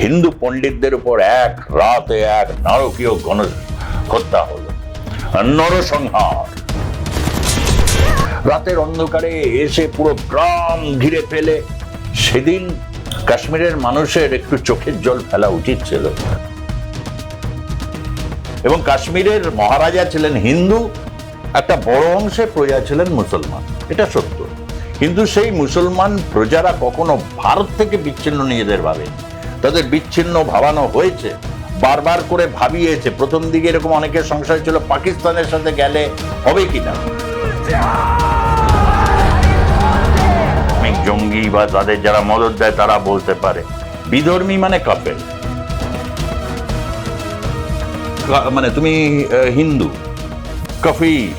হিন্দু পণ্ডিতদের উপর এক রাতে এক নারকীয় গণহত্যা হলো, নরসংহার। রাতের অন্ধকারে এসে পুরো গ্রাম ঘিরে ফেলে। সেদিন কাশ্মীরের মানুষের একটু চোখের জল ফেলা উচিত ছিল। এবং কাশ্মীরের মহারাজা ছিলেন হিন্দু, একটা বড় অংশে প্রজা ছিলেন মুসলমান, এটা সত্য। কিন্তু সেই মুসলমান প্রজারা কখনো ভারত থেকে বিচ্ছিন্ন নিজেদের ভাবে, তাদের বিচ্ছিন্ন ভাবানো হয়েছে, বারবার করে ভাবিয়েছে। প্রথম দিকে এরকম অনেকের সংশয় ছিল পাকিস্তানের সাথে গেলে হবে কিনা, জঙ্গি বা তাদের যারা মদত দেয় তারা বলতে পারে। বিধর্মী মানে কাফের, মানে তুমি হিন্দু কাফির।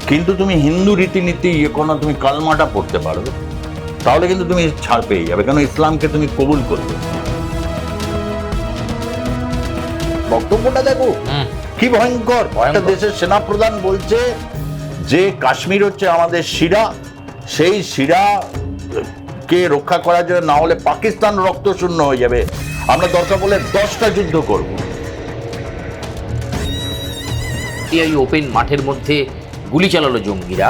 কিন্তু তুমি হিন্দু রীতিনীতি কোনো তুমি কালমাটা পড়তে পারবে, তাহলে কিন্তু তুমি ছাড় পেয়ে যাবে, কেন ইসলামকে তুমি কবুল করবে। বক্তব্যটা দেখো কি ভয়ঙ্কর। একটা দেশের সেনাপ্রধান বলছে যে কাশ্মীর হচ্ছে আমাদের শিরা, সেই শিরা কে রক্ষা করার জন্য, না হলে পাকিস্তান রক্ত শূন্য হয়ে যাবে, আমরা দরকার বলে 10টা যুদ্ধ করব। এই ওপেন মাঠের মধ্যে গুলি চালালো জঙ্গিরা,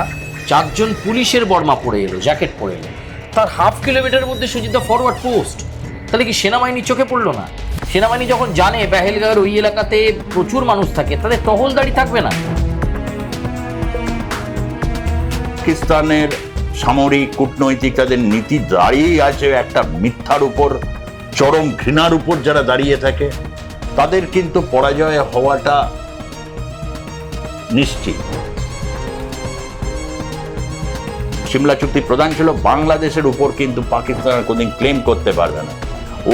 4 জন পুলিশের বর্মা পরে এলো, জ্যাকেট পরে এলো, তার হাফ কিলোমিটারের মধ্যে সুজিতদা ফরওয়ার্ড পোস্ট। তাহলে কি সেনাবাহিনীর চোখে পড়লো না? সেনাবাহিনী যখন জানে পেহেলগাঁওয়ের ওই এলাকাতে প্রচুর মানুষ থাকে, তাদের টহলদারি থাকবে না? পাকিস্তানের সামরিক কূটনৈতিক তাদের নীতি দাঁড়িয়ে আছে একটা মিথ্যার উপর, চরম ঘৃণার উপর। যারা দাঁড়িয়ে থাকে তাদের কিন্তু পরাজয় হওয়াটা নিশ্চিত। সিমলা চুক্তি প্রধান ছিল বাংলাদেশের উপর, কিন্তু পাকিস্তান কোনদিন ক্লেম করতে পারবে না।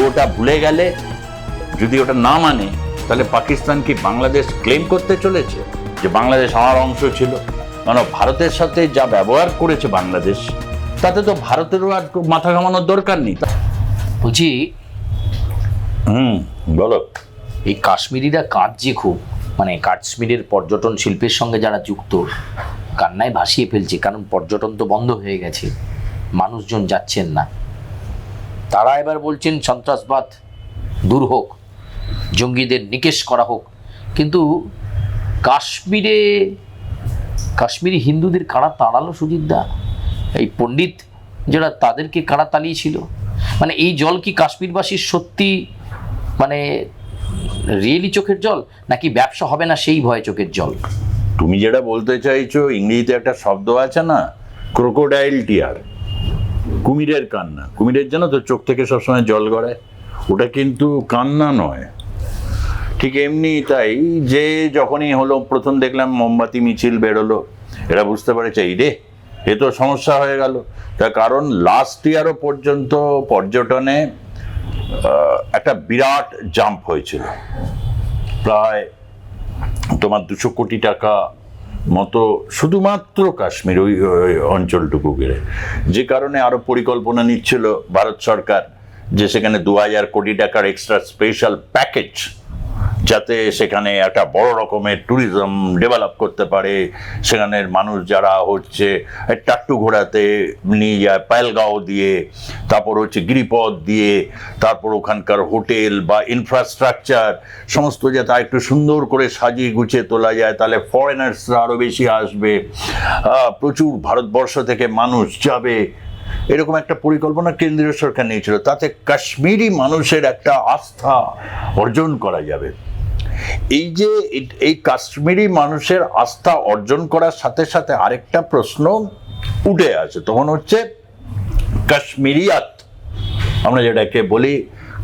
ওটা ভুলে গেলে, যদি ওটা না মানে, তাহলে পাকিস্তান কি বাংলাদেশ ক্লেম করতে চলেছে যে বাংলাদেশ আমার অংশ ছিল? মানে ভারতের সাথে যা ব্যবহার করেছে বাংলাদেশ, তাতে তো ভারতেরও আর মাথা ঘামানোর দরকার নেই। বলছি, বলো। এই কাশ্মীরিরা কাঁদছে খুব, মানে কাশ্মীরের পর্যটন শিল্পের সঙ্গে যারা যুক্ত, কান্নায় ভাসিয়ে ফেলছে, কারণ পর্যটন তো বন্ধ হয়ে গেছে, মানুষজন যাচ্ছেন না। তারা এবার বলছেন সন্ত্রাসবাদ দূর হোক, জঙ্গিদের নিকেশ করা হোক। কিন্তু কাশ্মীরি হিন্দুদের কারা তাড়ালো সুজিতদা? এই পণ্ডিত যারা, তাদেরকে কারা তাড়িয়েছিল? মানে এই জল কি কাশ্মীরবাসীর সত্যি মানে রিয়েলি চোখের জল, নাকি ব্যবসা হবে না সেই ভয়ে চোখের জল? তুমি যেটা বলতে চাইছো, ইংরেজিতে একটা শব্দ আছে না, ক্রোকোডাইল টিয়ার, কুমিরের কান্না। কুমিরের জন্য তো চোখ থেকে সবসময় জল গড়ায়, ওটা কিন্তু কান্না নয়। ঠিক এমনি তাই যে যখনই হলো, প্রথম দেখলাম মোমবাতি মিছিল বেরোলো, এরা বুঝতে পেরেছে এই রে, এ তো সমস্যা হয়ে গেল। তার কারণ লাস্ট ইয়ারও পর্যন্ত পর্যটনে একটা বিরাট জাম্প হয়েছিল, প্রায় তোমার 200 কোটি টাকা মতো শুধুমাত্র কাশ্মীর ওই অঞ্চলটুকু ঘিরে। যে কারণে আরো পরিকল্পনা নিচ্ছিল ভারত সরকার যে সেখানে 2000 কোটি টাকার এক্সট্রা স্পেশাল প্যাকেজ, যাতে সেখানে একটা বড় রকমের ট্যুরিজম ডেভেলপ করতে পারে। সেখানের মানুষ যারা হচ্ছে টাট্টু ঘোরাতে নিয়ে যায় পেহেলগাঁও দিয়ে, তারপর হচ্ছে গিরিপথ দিয়ে, তারপর ওখানকার হোটেল বা ইনফ্রাস্ট্রাকচার সমস্ত যাতে একটু সুন্দর করে সাজিয়ে গুছিয়ে তোলা যায়, তাহলে ফরেনার্সরা আরও বেশি আসবে, প্রচুর ভারতবর্ষ থেকে মানুষ যাবে। এরকম একটা পরিকল্পনা কেন্দ্রীয় সরকার নিয়েছিল, তাতে কাশ্মীরি মানুষের একটা আস্থা অর্জন করা যাবে। এই যে এই কাশ্মীরি মানুষের আস্থা অর্জন করার সাথে সাথে আরেকটা প্রশ্ন উঠে আসে, তখন হচ্ছে কাশ্মীরিয়াত, আমরা যেটাকে বলি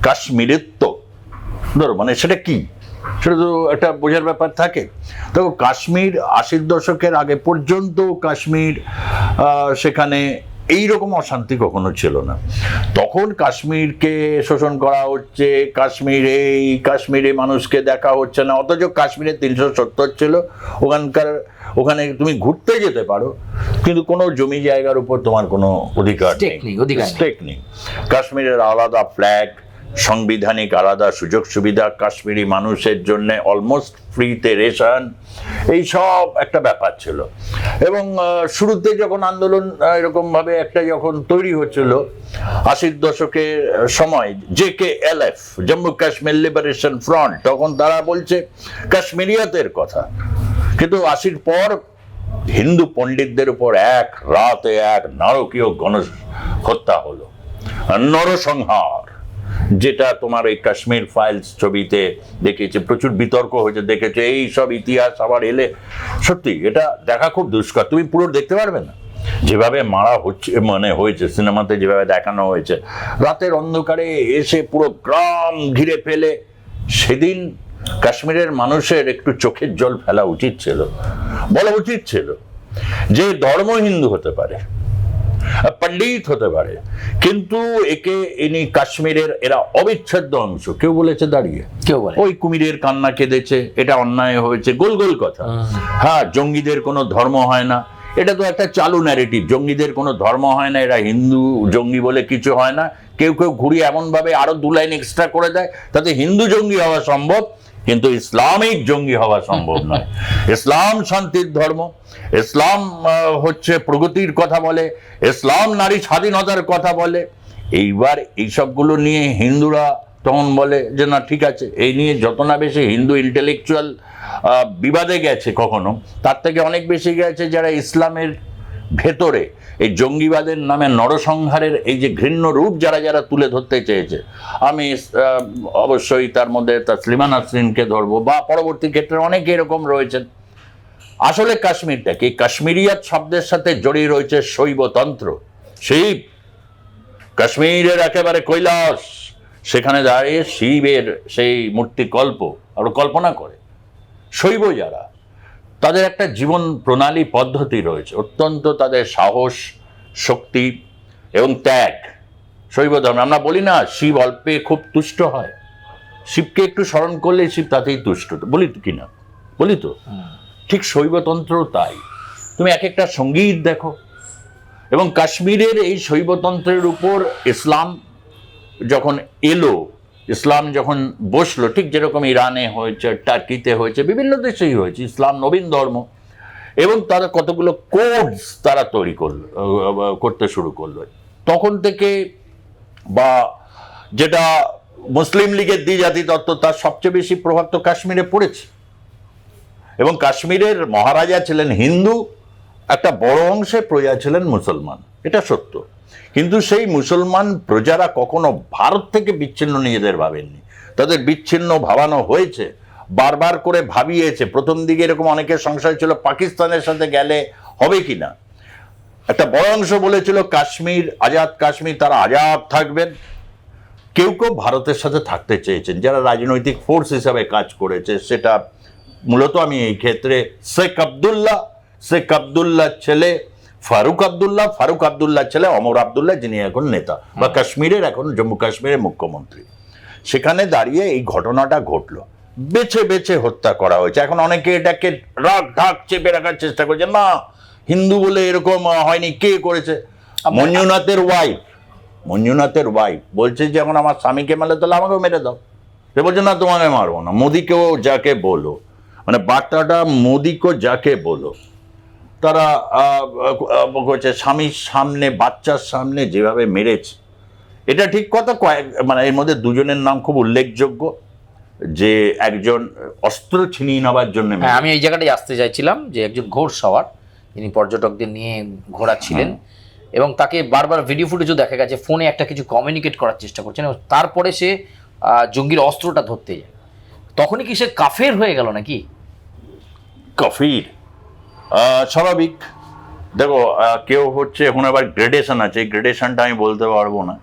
কাশ্মীরিত্ব। ধরো মানে সেটা কি, সেটা তো একটা বোঝার ব্যাপার থাকে। তো কাশ্মীর 80-র দশকের আগে পর্যন্ত কাশ্মীর, সেখানে এইরকম অশান্তি কখনো ছিল না। তখন কাশ্মীরকে শোষণ করা হচ্ছে, কাশ্মীরে মানুষকে দেখা হচ্ছে না, অথচ কাশ্মীরে 370 ছিল। ওখানে তুমি ঘুরতে যেতে পারো, কিন্তু কোনো জমি জায়গার উপর তোমার কোনো অধিকার নেই। কাশ্মীরের আলাদা ফ্ল্যাগ, সাংবিধানিক আলাদা সুযোগ সুবিধা, কাশ্মীরি মানুষের জন্য অলমোস্ট ফ্রিতে রেশন, এই সব একটা ব্যাপার ছিল। এবং শুরুতে যখন আন্দোলন এরকমভাবে একটা যখন তৈরি হচ্ছিল 80-র দশকের সময়, JKLF, Jammu Kashmir liberation front, তখন তারা বলছে কাশ্মীরিয়াতের কথা। কিন্তু 80-র পর হিন্দু পণ্ডিতদের উপর এক রাতে এক নারকীয় গণহত্যা হলো, নরসংহার, যেটা তোমার এই কাশ্মীর ফাইলস ছবিতে দেখেছে, প্রচুর বিতর্ক হয়েছে, দেখেছে। এই সব ইতিহাস আবার এলে সত্যি এটা দেখা খুব দুষ্কর, তুমি পুরো দেখতে পারবে না যেভাবে মারা হচ্ছে, মানে হয়েছে সিনেমাতে যেভাবে দেখানো হয়েছে, রাতের অন্ধকারে এসে পুরো গ্রাম ঘিরে ফেলে। সেদিন কাশ্মীরের মানুষের একটু চোখের জল ফেলা উচিত ছিল, বলা উচিত ছিল যে ধর্ম হিন্দু হতে পারে, পণ্ডিত হতে পারে, কিন্তু একে ইনি কাশ্মীরের এরা অবিচ্ছেদ্য অংশ। কেউ বলেছে দাঁড়িয়ে, কেউ বলে ওই কুমিরের কান্না কেঁদেছে, এটা অন্যায় হয়েছে, গোল গোল কথা। হ্যাঁ, জঙ্গিদের কোনো ধর্ম হয় না, এটা তো একটা চালু ন্যারেটিভ, জঙ্গিদের কোনো ধর্ম হয় না, এরা হিন্দু জঙ্গি বলে কিছু হয় না। কেউ কেউ ঘুরিয়ে এমনভাবে আরো 2 লাইন এক্সট্রা করে দেয়, তাতে হিন্দু জঙ্গি হওয়া সম্ভব, কিন্তু ইসলামিক জঙ্গি হওয়া সম্ভব নয়। ইসলাম শান্তির ধর্ম, ইসলাম হচ্ছে প্রগতির কথা বলে, ইসলাম নারী স্বাধীনতার কথা বলে। এইবার এইসবগুলো নিয়ে হিন্দুরা তখন বলে যে না ঠিক আছে, এই নিয়ে যত না বেশি হিন্দু ইন্টেলেকচুয়াল বিবাদে গেছে কখনো, তার থেকে অনেক বেশি গেছে যারা ইসলামের ভেতরে এই জঙ্গিবাদের নামে নরসংহারের এই যে ঘৃণ্য রূপ যারা যারা তুলে ধরতে চেয়েছে। আমি অবশ্যই তার মধ্যে তাসলিমা নাসরিনকে ধরবো, বা পরবর্তী ক্ষেত্রে অনেকে এরকম রয়েছেন। আসলে কাশ্মীরটা কি, কাশ্মীরিয়াত শব্দের সাথে জড়িয়ে রয়েছে শৈবতন্ত্র। শিব কাশ্মীরের একেবারে কৈলাস, সেখানে দাঁড়িয়ে শিবের সেই মূর্তিকল্প আর কল্পনা করে। শৈব যারা, তাদের একটা জীবন প্রণালী পদ্ধতি রয়েছে, অত্যন্ত তাদের সাহস, শক্তি এবং ত্যাগ। শৈব ধর্মে আমরা বলি না শিব অল্পে খুব তুষ্ট হয়, শিবকে একটু স্মরণ করলে শিব তাতেই তুষ্ট, বলি তো কিনা, বলি তো। ঠিক শৈবতন্ত্র তাই। তুমি এক একটা সঙ্গীত দেখো, এবং কাশ্মীরের এই শৈবতন্ত্রের উপর ইসলাম যখন এলো, ইসলাম যখন বসলো, ঠিক যেরকম ইরানে হয়েছে, টার্কিতে হয়েছে, বিভিন্ন দেশেই হয়েছে, ইসলাম নবীন ধর্ম, এবং তারা কতগুলো কোডস তারা তৈরি করতে শুরু করলো তখন থেকে। বা যেটা মুসলিম লীগের দ্বিজাতি তত্ত্ব, তার সবচেয়ে বেশি প্রভাব তো কাশ্মীরে পড়েছে। এবং কাশ্মীরের মহারাজা ছিলেন হিন্দু, একটা বড় অংশে প্রজা ছিলেন মুসলমান, এটা সত্য। কিন্তু সেই মুসলমান প্রজারা কখনো ভারত থেকে বিচ্ছিন্ন নিজেদের ভাবেননি, তাদের বিচ্ছিন্ন ভাবানো হয়েছে, বারবার করে ভাবিয়েছে। প্রথম দিকে এরকম অনেকের সংশয় ছিল পাকিস্তানের সাথে গেলে হবে কিনা। একটা বড় অংশ বলেছিল কাশ্মীর আজাদ, কাশ্মীর তারা আজাদ থাকবেন। কেউ কেউ ভারতের সাথে থাকতে চেয়েছেন, যারা রাজনৈতিক ফোর্স হিসাবে কাজ করেছে। সেটা মূলত আমি এই ক্ষেত্রে শেখ আবদুল্লাহ ছেলে ফারুক আবদুল্লাহ ছেলে ওমর আবদুল্লাহ, যিনি এখন নেতা বা কাশ্মীরের, এখন জম্মু কাশ্মীরের মুখ্যমন্ত্রী। সেখানে দাঁড়িয়ে এই ঘটনাটা ঘটলো, বেছে বেছে হত্যা করা হয়েছে। এখন অনেকে এটাকে রাগ ঢাক চেপে রাখার চেষ্টা করছে, না হিন্দু বলে এরকম হয়নি, কে করেছে? মঞ্জুনাথের ওয়াইফ বলছে যে এখন আমার স্বামীকে মারলে তাহলে আমাকেও মেরে দাও। সে বলছে না তোমাকে মারবো না, মোদিকেও যাকে বলো, মানে বার্তাটা মোদিকে যাকে বলো। তারা বলছে স্বামীর সামনে, বাচ্চার সামনে যেভাবে মেরেছে, এটা ঠিক কথা। মানে এর মধ্যে দুজনের নাম খুব উল্লেখযোগ্য, যে একজন অস্ত্র ছিনিয়ে নেওয়ার জন্য। আমি এই জায়গাটায় আসতে চাইছিলাম যে একজন ঘোড়সওয়ার, তিনি পর্যটকদের নিয়ে ঘোরাচ্ছিলেন, এবং তাকে বারবার ভিডিও ফুটেজও দেখা গেছে ফোনে একটা কিছু কমিউনিকেট করার চেষ্টা করছেন, এবং তারপরে সে জঙ্গির অস্ত্রটা ধরতে যায়। তখনই কি সে কাফের হয়ে গেল নাকি? কাফির স্বাভাবিক। দেখো কেউ হচ্ছে, এখন আবার গ্রেডেশন আছে, এই গ্রেডেশনটা আমি বলতে পারবো না।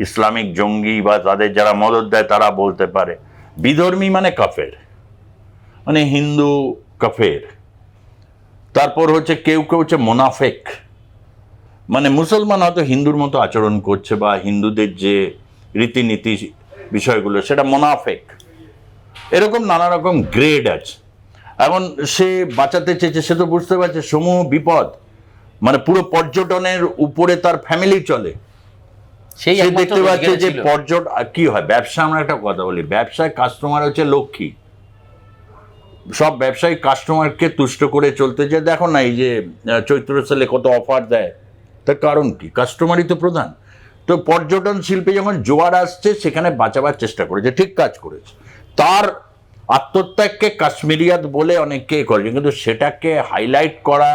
ইসলামিক জঙ্গি বা তাদের যারা মদত দেয় তারা বলতে পারে। বিধর্মী মানে কাফের, মানে হিন্দু কাফের। তারপর হচ্ছে কেউ কেউ হচ্ছে মোনাফেক, মানে মুসলমান হয়তো হিন্দুর মতো আচরণ করছে, বা হিন্দুদের যে রীতিনীতি বিষয়গুলো সেটা মোনাফেক। এরকম নানা রকম গ্রেড আছে। এখন সে বাঁচাতে চেয়েছে, সে তো বুঝতে পারছে সমূহ বিপদ, মানে পুরো পর্যটনের উপরে তার ফ্যামিলি চলে, সেই সে একমাত্র দেখতে পাচ্ছে রোজগার যে ছিল। কি হয় ব্যবসা, আমরা একটা কথা বলি, ব্যবসায় কাস্টমার হচ্ছে লক্ষ্মী। সব ব্যবসায়ী কাস্টমারকে তুষ্ট করে চলতে যায়। দেখো না এই যে চৈত্র সেলে কত অফার দেয়, তার কারণ কি? কাস্টমারই তো প্রধান। তো পর্যটন শিল্পে যখন জোয়ার আসছে সেখানে বাঁচাবার চেষ্টা করেছে, ঠিক কাজ করেছে। তার আত্মত্যাগকে কাশ্মীরিয়াত বলে অনেকে করেছে, কিন্তু সেটাকে হাইলাইট করা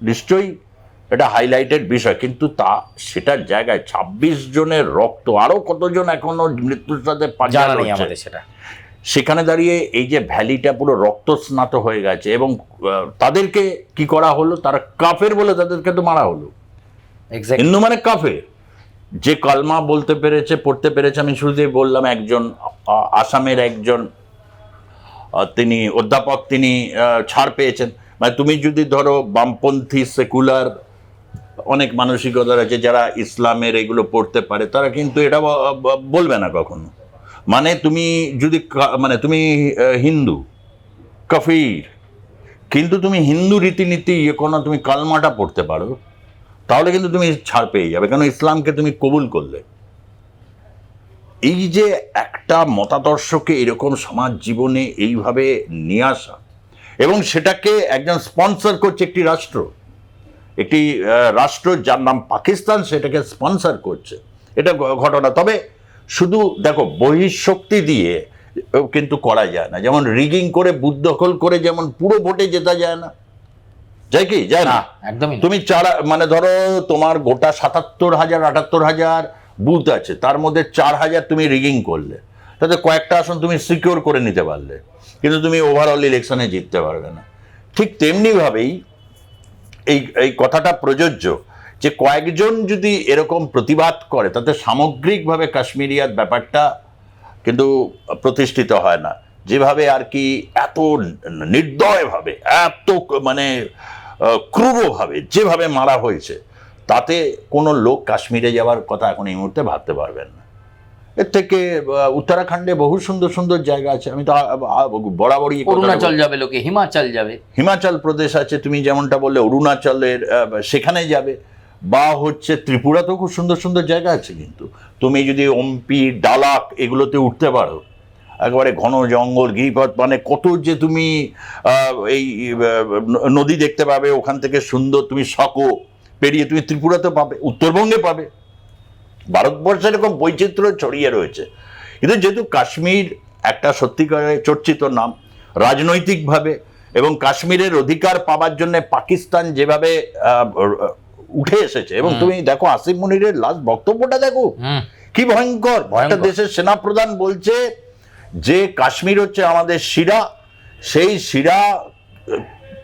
নিশ্চয়ই এটা হাইলাইটেড বিষয়, কিন্তু সেটার জায়গায় ২৬ জনের রক্ত, আরো কতজন এখনো মৃত্যুর সাথে পাঞ্জা জানা নেই লড়ছে। আমাদের সেটা। সেখানে দাঁড়িয়ে এই যে ভ্যালিটা পুরো রক্তস্নাত হয়ে গেছে, এবং তাদেরকে কি করা হলো? তারা কাফের বলে তাদেরকে তো মারা হলো। এক্স্যাক্টলি। হিন্দু মানে কাফের। যে কালমা বলতে পেরেছে, পড়তে পেরেছে, আমি শুরুতেই বললাম, একজন আসামের একজন তিনি অধ্যাপক, তিনি ছাড় পেয়েছেন। মানে তুমি যদি ধরো বামপন্থী সেকুলার অনেক মানসিকতার আছে যারা ইসলামের এগুলো পড়তে পারে, তারা কিন্তু এটা বলবে না কখনো। মানে তুমি যদি মানে তুমি হিন্দু কাফির, কিন্তু তুমি হিন্দু রীতিনীতি কোনো তুমি কালমাটা পড়তে পারো, তাহলে কিন্তু তুমি ছাড় পেয়ে যাবে, কারণ ইসলামকে তুমি কবুল করলে। এই যে একটা মতাদর্শকে এরকম সমাজ জীবনে এইভাবে নিয়ে আসা, এবং সেটাকে একজন স্পন্সর করছে একটি রাষ্ট্র যার নাম পাকিস্তান, সেটাকে স্পন্সর করছে, এটা ঘটনা। তবে শুধু দেখো বহিঃশক্তি দিয়ে কিন্তু করা যায় না। যেমন রিগিং করে, বুথ দখল করে যেমন পুরো ভোটে জেতা যায় না, যায় কি? যায় না, একদমই না। তুমি মানে ধরো তোমার গোটা ৭৭,০০০ ৭৮,০০০ বুথ আছে, তার মধ্যে ৪,০০০ তুমি রিগিং করলে, তাতে কয়েকটা আসন তুমি সিকিউর করে নিতে পারলে, কিন্তু তুমি ওভারঅল ইলেকশনে জিততে পারবে না। ঠিক তেমনিভাবেই এই কথাটা প্রযোজ্য, যে কয়েকজন যদি এরকম প্রতিবাদ করে, তাতে সামগ্রিকভাবে কাশ্মীরিয়াত ব্যাপারটা কিন্তু প্রতিষ্ঠিত হয় না। যেভাবে আর কি এত নির্দয়ভাবে, এত মানে ক্রূরভাবে যেভাবে মারা হয়েছে, তাতে কোনো লোক কাশ্মীরে যাওয়ার কথা এখন এই মুহূর্তে ভাবতে পারবেন না। এর থেকে উত্তরাখণ্ডে বহু সুন্দর সুন্দর জায়গা আছে। আমি তো বরাবরই অরুণাচল যাবে লোকে, হিমাচল যাবে, হিমাচল প্রদেশ আছে, তুমি যেমনটা বললে অরুণাচলের সেখানে যাবে, বা হচ্ছে ত্রিপুরাতেও খুব সুন্দর সুন্দর জায়গা আছে। কিন্তু তুমি যদি ওমপি, ডালাক এগুলোতে উঠতে পারো, একেবারে ঘন জঙ্গল, গিরিপথ, মানে কত যে তুমি এই নদী দেখতে পাবে, ওখান থেকে সুন্দর তুমি সকো পেরিয়ে তুমি ত্রিপুরাতে পাবে, উত্তরবঙ্গে পাবে। ভারতবর্ষে এরকম বৈচিত্র্য ছড়িয়ে রয়েছে। কিন্তু যেহেতু কাশ্মীর একটা সত্যিকারের চর্চিত নাম রাজনৈতিকভাবে, এবং কাশ্মীরের অধিকার পাওয়ার জন্য পাকিস্তান যেভাবে উঠে এসেছে, এবং তুমি দেখো আসিফ মুনিরের লাস্ট বক্তব্যটা দেখো, কি ভয়ঙ্কর। একটা দেশের সেনাপ্রধান বলছে যে কাশ্মীর হচ্ছে আমাদের শিরা, সেই শিরা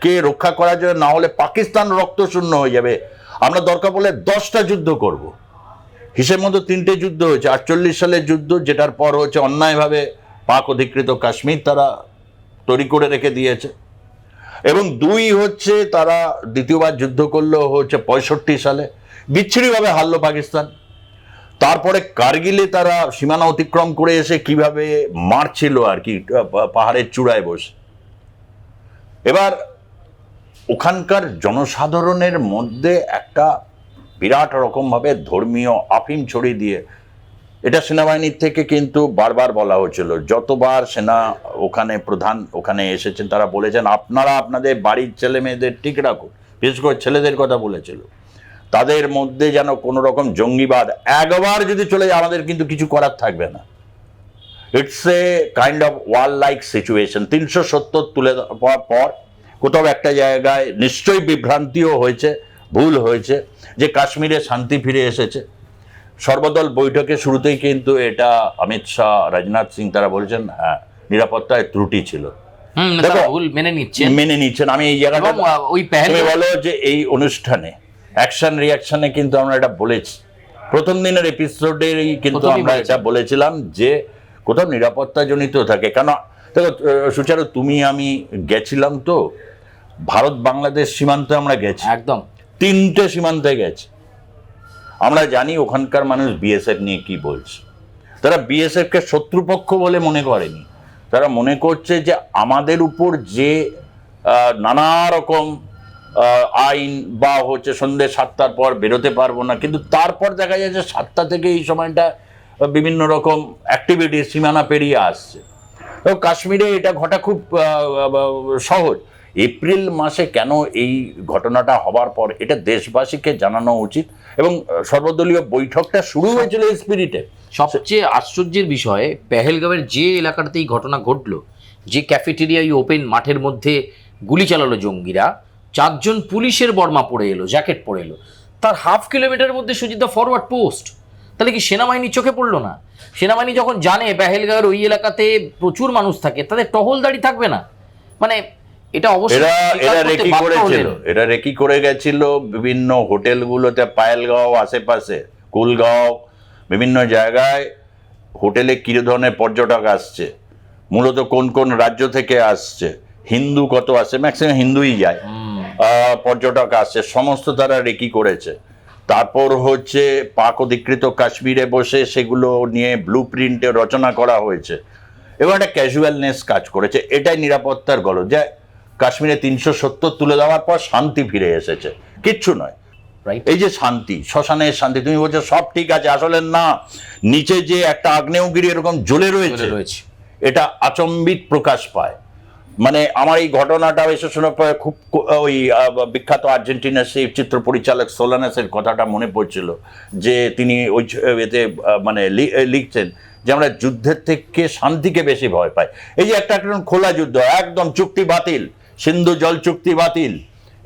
কে রক্ষা করার জন্য, না হলে পাকিস্তান রক্তশূন্য হয়ে যাবে, আমরা দরকার পড়লে 10টা যুদ্ধ করব। হিসেব মতো 3টে যুদ্ধ হয়েছে। 48 সালের যুদ্ধ, যেটার পর হচ্ছে অন্যায়ভাবে পাক অধিকৃত কাশ্মীর তারা তৈরি করে রেখে দিয়েছে, এবং 2 হচ্ছে তারা দ্বিতীয়বার যুদ্ধ করলো হচ্ছে 65 সালে, বিচ্ছিরিভাবে হারলো পাকিস্তান। তারপরে কার্গিলে তারা সীমানা অতিক্রম করে এসে কিভাবে মারছিল আর কি পাহাড়ের চূড়ায় বসে। এবার ওখানকার জনসাধারণের মধ্যে একটা বিরাট রকমভাবে ধর্মীয় আফিম ছড়িয়ে দিয়ে, এটা সেনাবাহিনীর থেকে কিন্তু বারবার বলা হয়েছিল, যতবার সেনা প্রধান ওখানে এসেছেন, তারা বলেছেন আপনারা আপনাদের বাড়ির ছেলে মেয়েদের ঠিক রাখুন, বিশেষ করে ছেলেদের কথা বলেছিল, তাদের মধ্যে যেন কোনো রকম জঙ্গিবাদ একবার যদি চলে যায়, আমাদের কিন্তু কিছু করার থাকবে না। It's a kind of were like situation. 370 তুলে দেওয়ার পর কোথাও একটা জায়গায় নিশ্চয়ই বিভ্রান্তিও হয়েছে, ভুল হয়েছে, যে কাশ্মীরে শান্তি ফিরে এসেছে। সর্বদল বৈঠকে শুরুতেই কিন্তু এটা অমিত শাহ, রাজনাথ সিং তারা বলেছেন হ্যাঁ নিরাপত্তায় ত্রুটি ছিল, মেনে নিচ্ছেন। আমি এই জায়গাটা তুমি বলো যে এই অনুষ্ঠানে অ্যাকশন রিয়াকশনে কিন্তু আমরা এটা বলেছি, প্রথম দিনের এপিসোডেরই কিন্তু আমরা এটা বলেছিলাম যে কোথাও নিরাপত্তা জনিত থাকে। কেন দেখো সুচারু, তুমি আমি গেছিলাম তো ভারত বাংলাদেশ সীমান্তে, আমরা গেছি একদম 3টে সীমান্তে গেছি। আমরা জানি ওখানকার মানুষ বিএসএফ নিয়ে কি বলছে। তারা বিএসএফকে শত্রুপক্ষ বলে মনে করেনি, তারা মনে করছে যে আমাদের উপর যে নানা রকম আইন বা হচ্ছে সন্ধ্যে 7টার পর বেরোতে পারবো না, কিন্তু তারপর দেখা যাচ্ছে 7টা থেকে এই সময়টা বিভিন্ন রকম অ্যাক্টিভিটি সীমানা পেরিয়ে আসছে। তো কাশ্মীরে এটা ঘটা খুব সহজ। এপ্রিল মাসে কেন এই ঘটনাটা হবার পর এটা দেশবাসীকে জানানো উচিত, এবং সর্বদলীয় বৈঠকটা শুরু হয়েছিল এই স্পিরিটে। সবচেয়ে আশ্চর্যের বিষয়, পেহেলগাঁওয়ের যে এলাকাটাতে এই ঘটনা ঘটলো, যে ক্যাফেটেরিয়ায় ওপেন মাঠের মধ্যে গুলি চালালো জঙ্গিরা, 4 জন পুলিশের বর্মা পরে এলো, জ্যাকেট পরে এলো, তার হাফ কিলোমিটারের মধ্যে সুজিত ফরওয়ার্ড পোস্ট। তাহলে কি সেনাবাহিনীর চোখে পড়লো না? সেনাবাহিনী যখন জানে পেহেলগাঁওয়ের ওই এলাকাতে প্রচুর মানুষ থাকে, তাদের টহলদারি থাকবে না? মানে এটা অবশ্যই এরা রেকি করে গেছিল বিভিন্ন হোটেলগুলোতে, পায়েলগাঁও আশেপাশে, কুলগাঁও, বিভিন্ন জায়গায় হোটেলে কি ধরনের পর্যটক আসছে, মূলত কোন কোন রাজ্য থেকে আসছে, হিন্দু কত আসছে, ম্যাক্সিমাম হিন্দুই যায়, পর্যটক আসছে, সমস্ত তারা রেকি করেছে। তারপর হচ্ছে পাক অধিকৃত কাশ্মীরে বসে সেগুলো নিয়ে ব্লু প্রিন্টে রচনা করা হয়েছে, এবং একটা ক্যাজুয়ালনেস কাজ করেছে। এটাই নিরাপত্তার গল্প, যে কাশ্মীরে 370 তুলে দেওয়ার পর শান্তি ফিরে এসেছে, কিচ্ছু নয়। এই যে শান্তি, শ্মশানের শান্তি, তুমি বলছো সব ঠিক আছে, আসলে না, নিচে যে একটা আগ্নেয়গিরি এরকম জ্বলে রয়েছে, এটা আচম্বিত প্রকাশ পায়। মানে আমার এই ঘটনাটা এসে শোনার পরে খুব ওই বিখ্যাত আর্জেন্টিনার সেই চিত্র পরিচালক সোলানাসের কথাটা মনে পড়ছিল, যে তিনি ওই এতে মানে লিখছেন যে আমরা যুদ্ধের থেকে শান্তিকে বেশি ভয় পাই। এই যে একটা খোলা যুদ্ধ, একদম চুক্তি বাতিল, সিন্ধু জল চুক্তি বাতিল,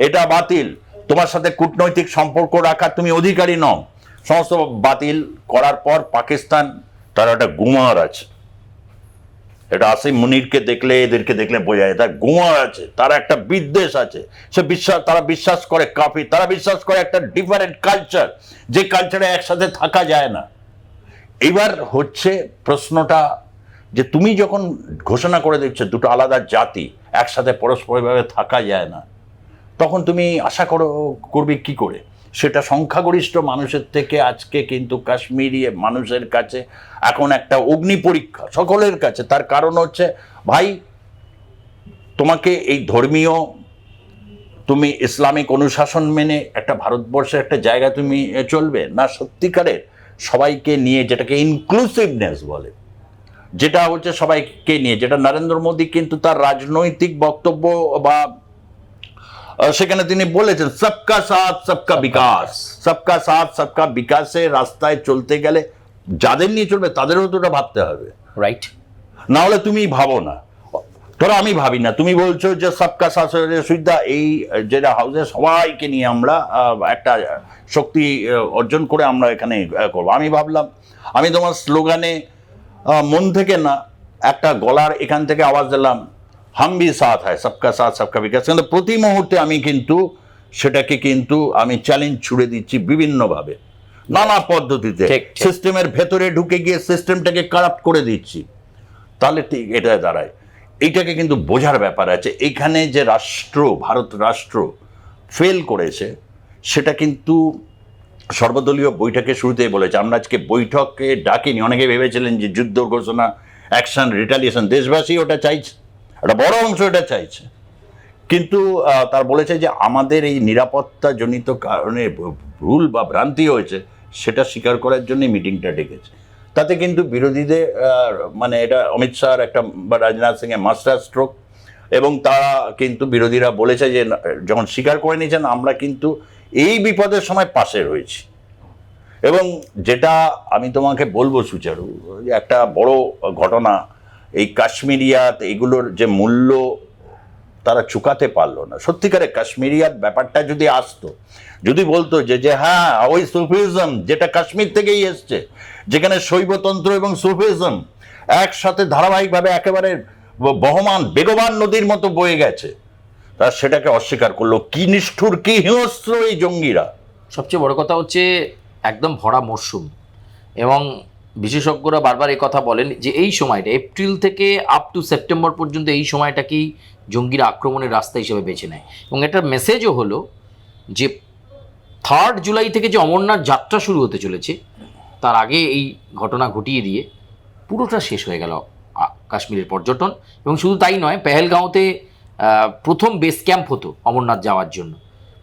এটা বাতিল, তোমার সাথে কূটনৈতিক সম্পর্ক রাখার তুমি অধিকারী নও, সমস্ত বাতিল করার পর পাকিস্তান তার একটা গুমার আছে, এটা আসিম মুনিরকে দেখলে এদেরকে দেখলে বোঝা যায় তার গুমার আছে, তার একটা বিদ্বেষ আছে, তারা বিশ্বাস করে কাফির, তারা বিশ্বাস করে একটা ডিফারেন্ট কালচার, যে কালচারে একসাথে থাকা যায় না। এবার হচ্ছে প্রশ্নটা যে তুমি যখন ঘোষণা করে দিচ্ছ দুটো আলাদা জাতি একসাথে পরস্পরভাবে থাকা যায় না, তখন তুমি আশা করবে কি করে? সেটা সংখ্যাগরিষ্ঠ মানুষের থেকে আজকে কিন্তু কাশ্মীরি মানুষের কাছে এখন একটা অগ্নি পরীক্ষা, সকলের কাছে। তার কারণ হচ্ছে, ভাই তোমাকে এই ধর্মীয়, তুমি ইসলামিক অনুশাসন মেনে একটা ভারতবর্ষের একটা জায়গা তুমি চলবে না সত্যিকারের সবাইকে নিয়ে, যেটাকে ইনক্লুসিভনেস বলে, যেটা হচ্ছে সবাইকে নিয়ে, যেটা নরেন্দ্র মোদী কিন্তু তার রাজনৈতিক বক্তব্য বা সেখানে তিনি বলেছেন সবকা সাথ সবকা বিকাশ, সবকা সাথ সবকা বিকাশের রাস্তায় চলতে গেলে যাদের নিয়ে চলবে তাদেরও তো ওটা ভাবতে হবে, রাইট? না হলে তুমি ভাবো না, ধরো আমি ভাবি না, তুমি বলছো যে সবকা সাথ সুবিধা, এই যেটা হাউসে সবাইকে নিয়ে আমরা একটা শক্তি অর্জন করে আমরা এখানে করবো। আমি ভাবলাম, আমি তোমার স্লোগানে মন থেকে না, একটা গলার এখান থেকে আওয়াজ দিলাম, হাম ভি সাথ হ্যায়, সবকা সাথ সবকা বিকাশ। কিন্তু প্রতি মুহূর্তে আমি কিন্তু সেটাকে কিন্তু আমি চ্যালেঞ্জ ছুড়ে দিচ্ছি বিভিন্নভাবে, নানা পদ্ধতিতে, সিস্টেমের ভেতরে ঢুকে গিয়ে সিস্টেমটাকে কারাপ্ট করে দিচ্ছি। তাহলে ঠিক এটা দাঁড়ায়, এইটাকে কিন্তু বোঝার ব্যাপার আছে। এইখানে যে রাষ্ট্র, ভারত রাষ্ট্র ফেল করেছে, সেটা কিন্তু সর্বদলীয় বৈঠকের শুরুতেই বলেছে। আমরা আজকে বৈঠকে ডাকিনি, অনেকে ভেবেছিলেন যে যুদ্ধ ঘোষণা, অ্যাকশন, রিটালিয়েশন, দেশবাসী ওটা চাইছে, একটা বড় অংশ এটা চাইছে, কিন্তু তার বলেছে যে আমাদের এই নিরাপত্তাজনিত কারণে ভুল বা ভ্রান্তি হয়েছে, সেটা স্বীকার করার জন্যই মিটিংটা ডেকেছে। তাতে কিন্তু বিরোধীদের মানে এটা অমিত শাহর একটা বা রাজনাথ সিংয়ের মাস্টার স্ট্রোক, এবং তারা কিন্তু বিরোধীরা বলেছে যে যখন স্বীকার করে নিয়েছেন আমরা কিন্তু এই বিপদের সময় পাশে রয়েছি। এবং যেটা আমি তোমাকে বলবো সুচারু, একটা বড় ঘটনা, এই কাশ্মীরিয়াত এগুলোর যে মূল্য তারা চুকাতে পারলো না। সত্যিকারে কাশ্মীরিয়াত ব্যাপারটা যদি আসতো, যদি বলতো যে হ্যাঁ ওই সুফিজম যেটা কাশ্মীর থেকেই এসছে, যেখানে শৈবতন্ত্র এবং সুফিজম একসাথে ধারাবাহিকভাবে একেবারে বহমান বেগবান নদীর মতো বয়ে গেছে, তারা সেটাকে অস্বীকার করলো। কি নিষ্ঠুর, কি হিংস্র এই জঙ্গিরা। সবচেয়ে বড় কথা হচ্ছে একদম ভরা মরশুম, এবং বিশেষজ্ঞরা বারবার এই কথা বলেন যে এই সময়টা এপ্রিল থেকে আপ টু সেপ্টেম্বর পর্যন্ত এই সময়টাকেই জঙ্গিরা আক্রমণের রাস্তা হিসেবে বেছে নেয়। এবং এটার মেসেজও হলো যে 3 জুলাই থেকে যে অমরনাথ যাত্রা শুরু হতে চলেছে, তার আগে এই ঘটনা ঘটিয়ে দিয়ে পুরোটা শেষ হয়ে গেল কাশ্মীরের পর্যটন। এবং শুধু তাই নয়, পেহেলগাঁওতে প্রথম বেস ক্যাম্প হতো অমরনাথ যাওয়ার জন্য,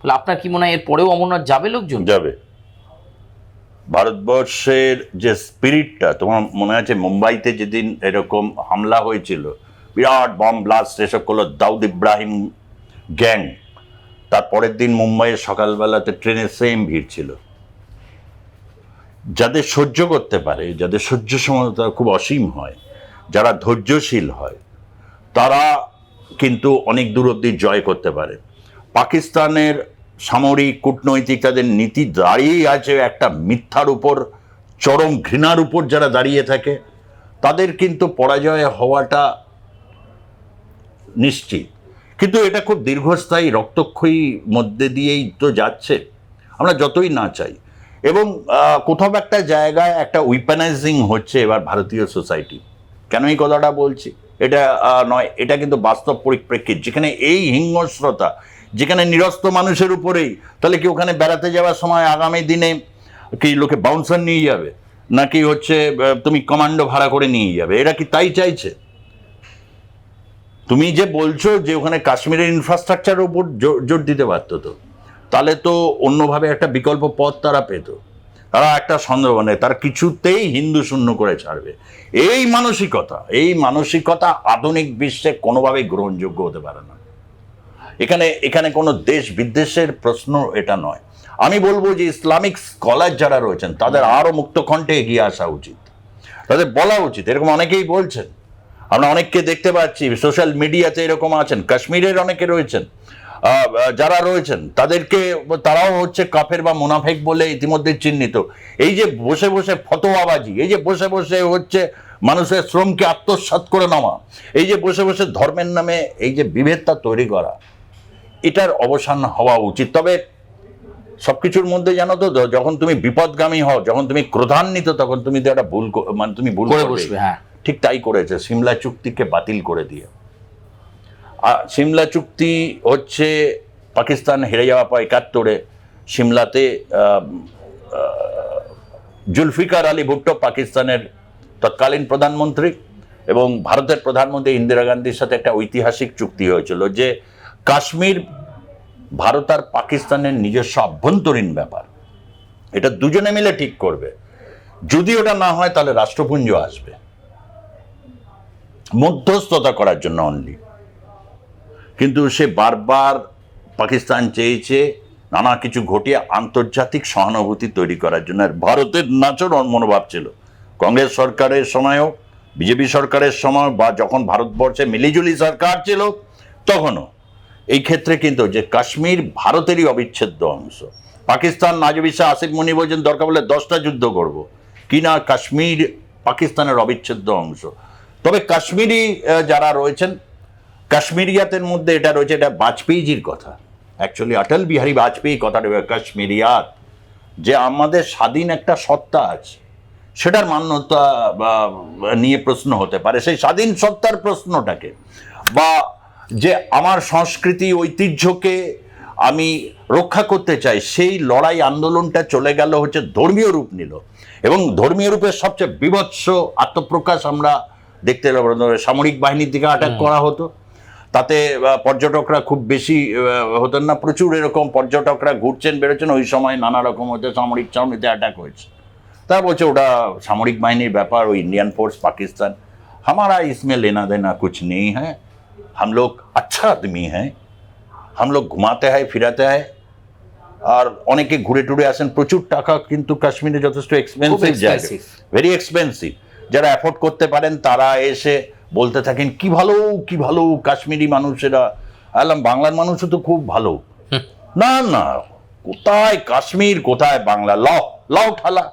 তাহলে আপনার কি মনে হয় এর পরেও অমরনাথ যাবে লোকজন? যাবে। ভারতবর্ষের যে স্পিরিটটা, তোমার মনে আছে মুম্বাইতে যেদিন এরকম হামলা হয়েছিল, বিরাট বম ব্লাস্ট এসব করলো দাউদ ইব্রাহিম গ্যাং, তারপরের দিন মুম্বাইয়ের সকালবেলাতে ট্রেনে সেম ভিড় ছিল। যাদের সহ্য করতে পারে, যাদের সহ্য ক্ষমতা খুব অসীম হয়, যারা ধৈর্যশীল হয়, তারা কিন্তু অনেক দূর অব্দি জয় করতে পারে। পাকিস্তানের সামরিক কূটনৈতিক তাদের নীতি দাঁড়িয়েই আছে একটা মিথ্যার উপর, চরম ঘৃণার উপর যারা দাঁড়িয়ে থাকে, তাদের কিন্তু পরাজয় হওয়াটা নিশ্চিত। কিন্তু এটা খুব দীর্ঘস্থায়ী রক্তক্ষয়ী মধ্যে দিয়েই তো যাচ্ছে, আমরা যতই না চাই। এবং কোথাও একটা জায়গায় একটা উইপেনাইজিং হচ্ছে এবার ভারতীয় সোসাইটি। কেন এই কথাটা বলছি? এটা নয়, এটা কিন্তু বাস্তব পরিপ্রেক্ষিত। যেখানে এই হিংস্রতা, যেখানে নিরস্ত মানুষের উপরেই, তাহলে কি ওখানে বেড়াতে যাওয়ার সময় আগামী দিনে কি লোকে বাউন্সার নিয়ে যাবে, নাকি হচ্ছে তুমি কমান্ডো ভাড়া করে নিয়ে যাবে? এরা কি তাই চাইছে? তুমি যে বলছো যে ওখানে কাশ্মীরের ইনফ্রাস্ট্রাকচারের উপর জোর দিতে পারতো, তো তাহলে তো অন্যভাবে একটা বিকল্প পথ তারা পেত। তারা একটা সন্দেহ মানে তারা কিছুতেই হিন্দু শূন্য করে ছাড়বে। এই মানসিকতা আধুনিক বিশ্বে কোনোভাবেই গ্রহণযোগ্য হতে পারে না। এখানে কোনো দেশ বিদ্বেষের প্রশ্ন এটা নয়। আমি বলবো যে ইসলামিক স্কলার যারা রয়েছেন তাদের আরো মুক্ত কণ্ঠে এগিয়ে আসা উচিত, তাদের বলা উচিত। এরকম অনেকেই বলছেন, আমরা অনেককে দেখতে পাচ্ছি সোশ্যাল মিডিয়াতে এরকম আছেন, কাশ্মীরের অনেকে রয়েছেন, যারা রয়েছেন তারাও হচ্ছে কাফের বা মুনাফেক বলে ইতিমধ্যে চিহ্নিত। এই যে বসে বসে ফতোয়াবাজি, এই যে বসে বসে হচ্ছে মানুষের শ্রমকে আত্মসাৎ করে নেওয়া, এই যে বসে বসে ধর্মের নামে এই যে বিভেদটা তৈরি করা, এটার অবসান হওয়া উচিত। তবে সবকিছুর মধ্যে জানো তো, যখন তুমি বিপদগামী হও, যখন তুমি ক্রোধান্বিত, তখন তুমি তো একটা তুমি ভুল করে বসবে। হ্যাঁ, ঠিক তাই করেছে সিমলা চুক্তিকে বাতিল করে দিয়ে। সিমলা চুক্তি হচ্ছে পাকিস্তান হেরে যাওয়া পর ৭১-এ সিমলাতে জুলফিকার আলী ভুট্টো পাকিস্তানের তৎকালীন প্রধানমন্ত্রী এবং ভারতের প্রধানমন্ত্রী ইন্দিরা গান্ধীর সাথে একটা ঐতিহাসিক চুক্তি হয়েছিল যে কাশ্মীর ভারত আর পাকিস্তানের নিজস্ব আভ্যন্তরীণ ব্যাপার, এটা দুজনে মিলে ঠিক করবে। যদি ওটা না হয় তাহলে রাষ্ট্রপুঞ্জ আসবে মধ্যস্থতা করার জন্য অনলি। কিন্তু সে বারবার পাকিস্তান চেয়েছে নানা কিছু ঘটিয়ে আন্তর্জাতিক সহানুভূতি তৈরি করার জন্য। আর ভারতের নাচর মনোভাব ছিল কংগ্রেস সরকারের সময়ও, বিজেপি সরকারের সময়, বা যখন ভারতবর্ষে মিলিজুলি সরকার ছিল তখনও। এই ক্ষেত্রে কিন্তু যে কাশ্মীর ভারতেরই অবিচ্ছেদ্য অংশ। পাকিস্তান নাজবি শাহ আসিফ মুনি বলছেন দরকার বলে 10টা যুদ্ধ করব, কিনা কাশ্মীর পাকিস্তানের অবিচ্ছেদ্য অংশ। তবে কাশ্মীরি যারা রয়েছেন, কাশ্মীরিয়াতের মধ্যে এটা রয়েছে, এটা বাজপেয়ীজির কথা, অ্যাকচুয়ালি অটল বিহারী বাজপেয়ী কথাটা, কাশ্মীরিয়াত, যে আমাদের স্বাধীন একটা সত্তা আছে, সেটার মান্যতা নিয়ে প্রশ্ন হতে পারে। সেই স্বাধীন সত্তার প্রশ্নটাকে, বা যে আমার সংস্কৃতি ঐতিহ্যকে আমি রক্ষা করতে চাই, সেই লড়াই আন্দোলনটা চলে গেল হচ্ছে ধর্মীয় রূপ নিল। এবং ধর্মীয় রূপের সবচেয়ে বীভৎস আত্মপ্রকাশ আমরা দেখতে পেলাম। সামরিক বাহিনীর দিকে অ্যাটাক করা হতো, তাতে পর্যটকরা খুব বেশি হতেন না, প্রচুর এরকম পর্যটকরা ঘুরছেন বেরোচ্ছেন, ওই সময় নানা রকম হচ্ছে সামরিক চাউনিতে অ্যাটাক হয়েছে। তারা বলছে ওটা সামরিক বাহিনীর ব্যাপার, ওই ইন্ডিয়ান ফোর্স পাকিস্তান, हमारा इसमें लेना देना कुछ नहीं है, हम लोग अच्छा आदमी हैं, हम लोग घुमाते हैं फिराते हैं। আর অনেকে ঘুরে টুরে আসেন, প্রচুর টাকা কিন্তু কাশ্মীরে যথেষ্ট এক্সপেন্সিভ জায়গা, ভেরি এক্সপেন্সিভ। যারা অ্যাফোর্ড করতে পারেন তারা এসে বলতে থাকেন কি ভালো কাশ্মীরি মানুষেরা। আলাম বাংলার মানুষও তো খুব ভালো। না না, কোথায় কাশ্মীর, কোথায় বাংলা? লাও ঠালা।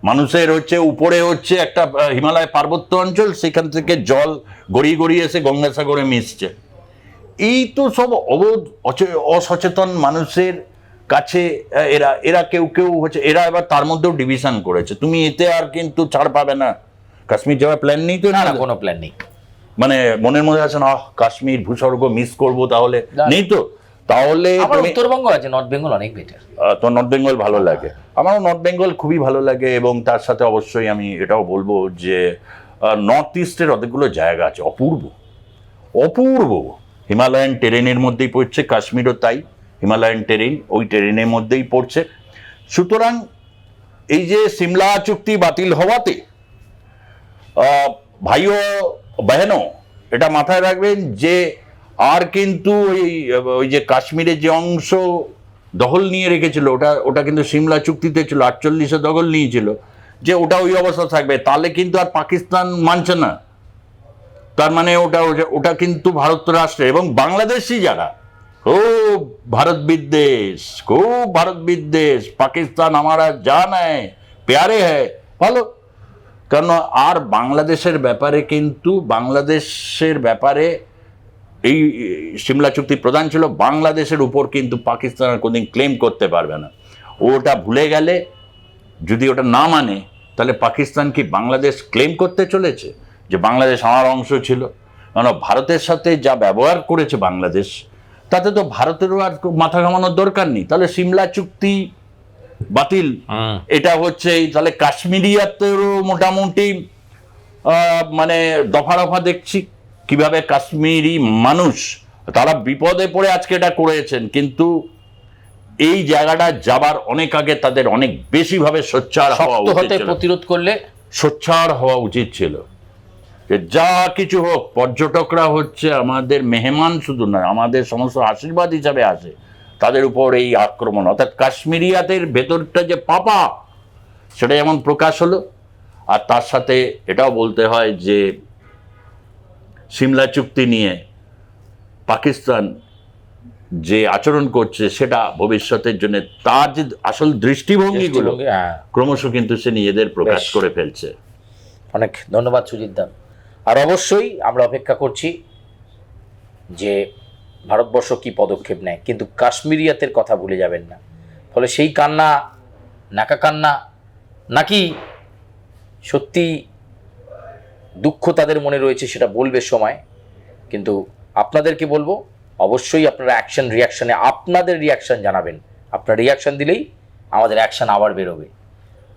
মানুষের হচ্ছে উপরে হচ্ছে একটা হিমালয় পার্বত্য অঞ্চল, সেখান থেকে জল গড়িয়ে গড়িয়ে এসে গঙ্গাসাগরে মিশছে। এই তো সব অবোধ অসচেতন মানুষের কাছে এরা কেউ হচ্ছে, এরা এবার তার মধ্যেও ডিভিশন করেছে। তুমি এতে আর কিন্তু ছাড় পাবে না। কাশ্মীর যাওয়ার প্ল্যান নেই তো? না, কোনো প্ল্যান নেই। মানে মনের মধ্যে আছে না কাশ্মীর ভূস্বর্গ মিস করবো, তাহলে নেই তো? তাহলে উত্তরবঙ্গ আছে, নর্থ বেঙ্গল অনেক বেটার। তো নর্থ বেঙ্গল ভালো লাগে, আমারও নর্থ বেঙ্গল খুবই ভালো লাগে। এবং তার সাথে অবশ্যই আমি এটাও বলবো যে নর্থ ইস্টের অনেকগুলো জায়গা আছে অপূর্ব, হিমালয়ান টেরেনের মধ্যেই পড়ছে, কাশ্মীরও তাই। হিমালয়ান টেরিন, ওই টেরিনের মধ্যেই পড়ছে। সুতরাং এই যে সিমলা চুক্তি বাতিল হওয়াতে ভাইও বহেনও এটা মাথায় রাখবেন যে আর কিন্তু ওই যে কাশ্মীরের যে অংশ দখল নিয়ে রেখেছিল ওটা কিন্তু সিমলা চুক্তিতে ছিল, 48-এ দখল নিয়েছিল, যে ওটা ওই অবস্থা থাকবে, তাহলে কিন্তু আর পাকিস্তান মানছে না। তার মানে ওটা কিন্তু ভারত রাষ্ট্র এবং বাংলাদেশি যারা খুব ভারত বিদ্বেষ, পাকিস্তান আমারা জান হ্যায় প্যারে হ্যায়, ভালো। কারণ আর বাংলাদেশের ব্যাপারে এই সিমলা চুক্তি প্রধান ছিল, বাংলাদেশের উপর কিন্তু পাকিস্তান আর কোনদিন ক্লেম করতে পারবে না। ওটা ভুলে গেলে, যদি ওটা না মানে, তাহলে পাকিস্তান কি বাংলাদেশ ক্লেম করতে চলেছে যে বাংলাদেশ আমার অংশ ছিল? কারণ ভারতের সাথে যা ব্যবহার করেছে বাংলাদেশ, তাতে তো ভারতেরও আর মাথা ঘামানোর দরকার নেই। তাহলে সিমলা চুক্তি বাতিল, এটা হচ্ছে তাহলে কাশ্মীরিয়াতেরও মোটামুটি মানে দফা রফা দেখছি কিভাবে কাশ্মীরি মানুষ তারা বিপদে পড়ে আজকে এটা করেছেন, কিন্তু এই জায়গাটা যাবার অনেক আগে তাদের অনেক বেশি ভাবে সোচ্চার হওয়া উচিত ছিল। প্রতিরোধ করলে সোচ্চার হওয়া উচিত ছিল যে যা কিছু হোক, পর্যটকরা হচ্ছে আমাদের মেহমান, শুধু নয় আমাদের সমস্ত আশীর্বাদ হিসাবে আসে, তাদের উপর এই আক্রমণ, অর্থাৎ কাশ্মীরিয়াতের ভেতরটা যে পাপা, সেটা যেমন প্রকাশ হলো। আর তার সাথে এটাও বলতে হয় যে সিমলা চুক্তি নিয়ে পাকিস্তান যে আচরণ করছে, সেটা ভবিষ্যতের জন্য তার যে আসল দৃষ্টিভঙ্গিগুলো ক্রমশ কিন্তু সে নিজেদের প্রকাশ করে ফেলছে। অনেক ধন্যবাদ সুজিত দা। আর অবশ্যই আমরা অপেক্ষা করছি যে ভারতবর্ষ কি পদক্ষেপ নেয়, কিন্তু কাশ্মীরিয়াতের কথা ভুলে যাবেন না। ফলে সেই কান্না নাকা কান্না নাকি সত্যি দুঃখ তাদের মনে রয়েছে, সেটা বলবে সময়। কিন্তু আপনাদেরকে বলবো, অবশ্যই আপনারা রিয়াকশানে আপনাদের রিয়াকশান জানাবেন। আপনার রিয়াকশান দিলেই আমাদের অ্যাকশান আবার বেরোবে।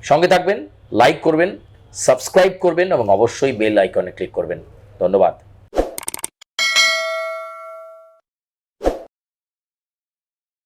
সঙ্গে থাকবেন, লাইক করবেন, সাবস্ক্রাইব করবেন এবং অবশ্যই বেল আইকনে ক্লিক করবেন। ধন্যবাদ।